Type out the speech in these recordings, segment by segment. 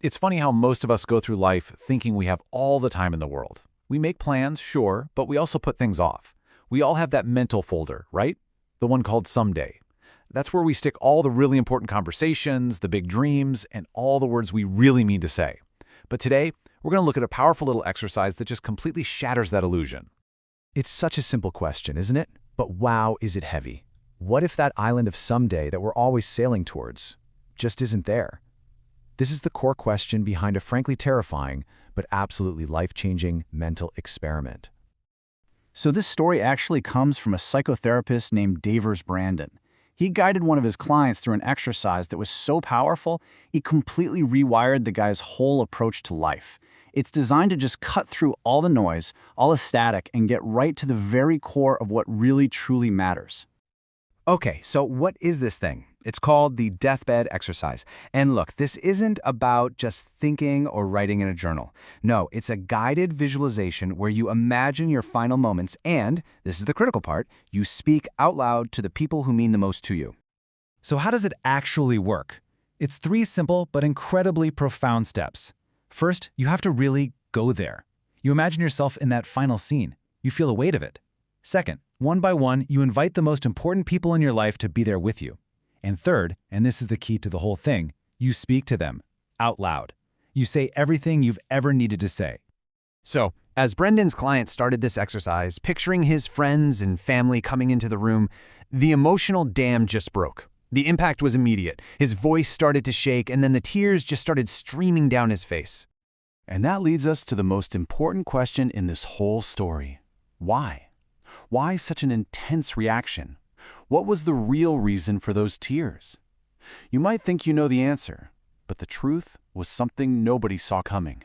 It's funny how most of us go through life thinking we have all the time in the world. We make plans, sure, but we also put things off. We all have that mental folder, right? The one called someday. That's where we stick all the really important conversations, the big dreams, and all the words we really mean to say. But today, we're going to look at a powerful little exercise that just completely shatters that illusion. It's such a simple question, isn't it? But wow, is it heavy. What if that island of someday that we're always sailing towards just isn't there? This is the core question behind a frankly terrifying, but absolutely life-changing mental experiment. So this story actually comes from a psychotherapist named Davers Brandon. He guided one of his clients through an exercise that was so powerful, he completely rewired the guy's whole approach to life. It's designed to just cut through all the noise, all the static, and get right to the very core of what really truly matters. Okay, so what is this thing? It's called the Deathbed Exercise. And look, this isn't about just thinking or writing in a journal. No, it's a guided visualization where you imagine your final moments and, this is the critical part, you speak out loud to the people who mean the most to you. So how does it actually work? It's 3 simple but incredibly profound steps. First, you have to really go there. You imagine yourself in that final scene. You feel the weight of it. Second, one by one, you invite the most important people in your life to be there with you. And third, and this is the key to the whole thing, you speak to them, out loud. You say everything you've ever needed to say. So, as Brendan's client started this exercise, picturing his friends and family coming into the room, the emotional dam just broke. The impact was immediate. His voice started to shake, and then the tears just started streaming down his face. And that leads us to the most important question in this whole story. Why? Why such an intense reaction? What was the real reason for those tears? You might think you know the answer, but the truth was something nobody saw coming.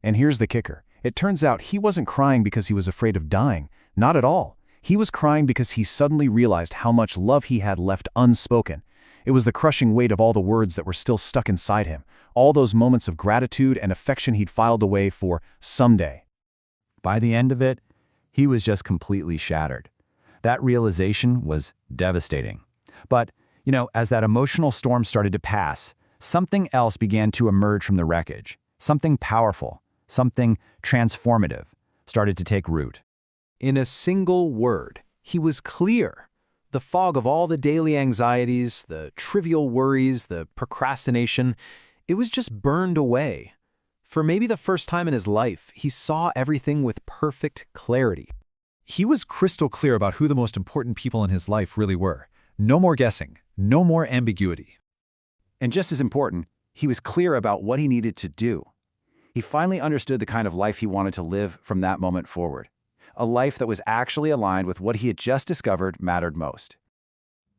And here's the kicker. It turns out he wasn't crying because he was afraid of dying. Not at all. He was crying because he suddenly realized how much love he had left unspoken. It was the crushing weight of all the words that were still stuck inside him, all those moments of gratitude and affection he'd filed away for someday. By the end of it, he was just completely shattered. That realization was devastating. But, as that emotional storm started to pass, something else began to emerge from the wreckage. Something powerful, something transformative started to take root. In a single word, he was clear. The fog of all the daily anxieties, the trivial worries, the procrastination, it was just burned away. For maybe the first time in his life, he saw everything with perfect clarity. He was crystal clear about who the most important people in his life really were. No more guessing, no more ambiguity. And just as important, he was clear about what he needed to do. He finally understood the kind of life he wanted to live from that moment forward. A life that was actually aligned with what he had just discovered mattered most.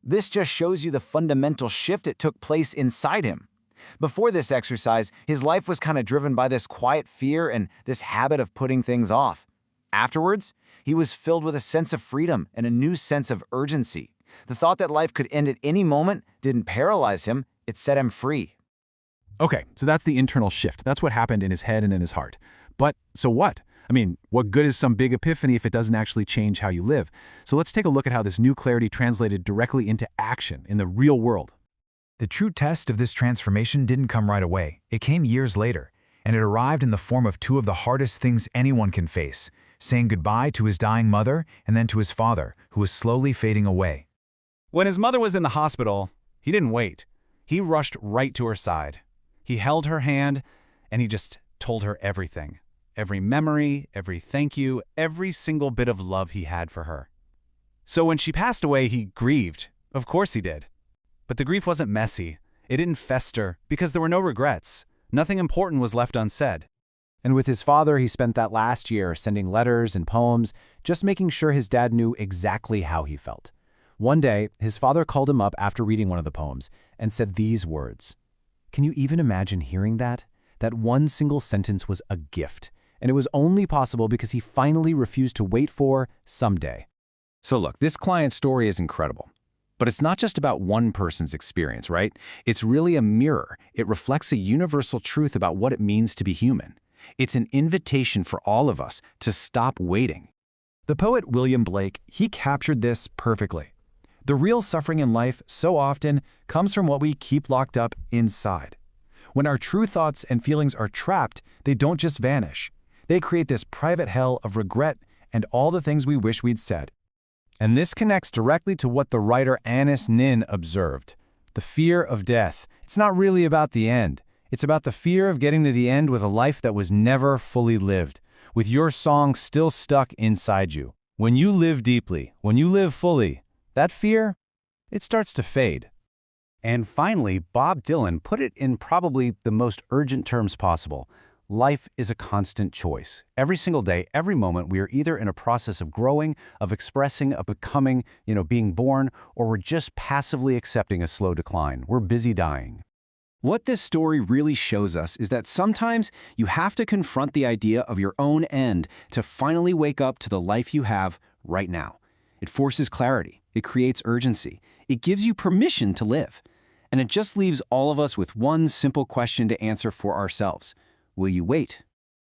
This just shows you the fundamental shift that took place inside him. Before this exercise, his life was kind of driven by this quiet fear and this habit of putting things off. Afterwards, he was filled with a sense of freedom and a new sense of urgency. The thought that life could end at any moment didn't paralyze him, it set him free. Okay, so that's the internal shift. That's what happened in his head and in his heart. But so what? What good is some big epiphany if it doesn't actually change how you live? So let's take a look at how this new clarity translated directly into action in the real world. The true test of this transformation didn't come right away. It came years later, and it arrived in the form of 2 of the hardest things anyone can face, saying goodbye to his dying mother and then to his father, who was slowly fading away. When his mother was in the hospital, he didn't wait. He rushed right to her side. He held her hand, and he just told her everything. Every memory, every thank you, every single bit of love he had for her. So when she passed away, he grieved. Of course he did. But the grief wasn't messy. It didn't fester, because there were no regrets. Nothing important was left unsaid. And with his father, he spent that last year sending letters and poems, just making sure his dad knew exactly how he felt. One day, his father called him up after reading one of the poems and said these words. Can you even imagine hearing that? That one single sentence was a gift, and it was only possible because he finally refused to wait for someday. So look, this client's story is incredible. But it's not just about one person's experience, right? It's really a mirror. It reflects a universal truth about what it means to be human. It's an invitation for all of us to stop waiting. The poet William Blake, he captured this perfectly. The real suffering in life so often comes from what we keep locked up inside. When our true thoughts and feelings are trapped, they don't just vanish. They create this private hell of regret and all the things we wish we'd said. And this connects directly to what the writer Anis Nin observed. The fear of death. It's not really about the end. It's about the fear of getting to the end with a life that was never fully lived, with your song still stuck inside you. When you live deeply, when you live fully, that fear, it starts to fade. And finally, Bob Dylan put it in probably the most urgent terms possible. Life is a constant choice. Every single day, every moment, we are either in a process of growing, of expressing, of becoming, being born, or we're just passively accepting a slow decline. We're busy dying. What this story really shows us is that sometimes you have to confront the idea of your own end to finally wake up to the life you have right now. It forces clarity. It creates urgency. It gives you permission to live. And it just leaves all of us with one simple question to answer for ourselves. Will you wait?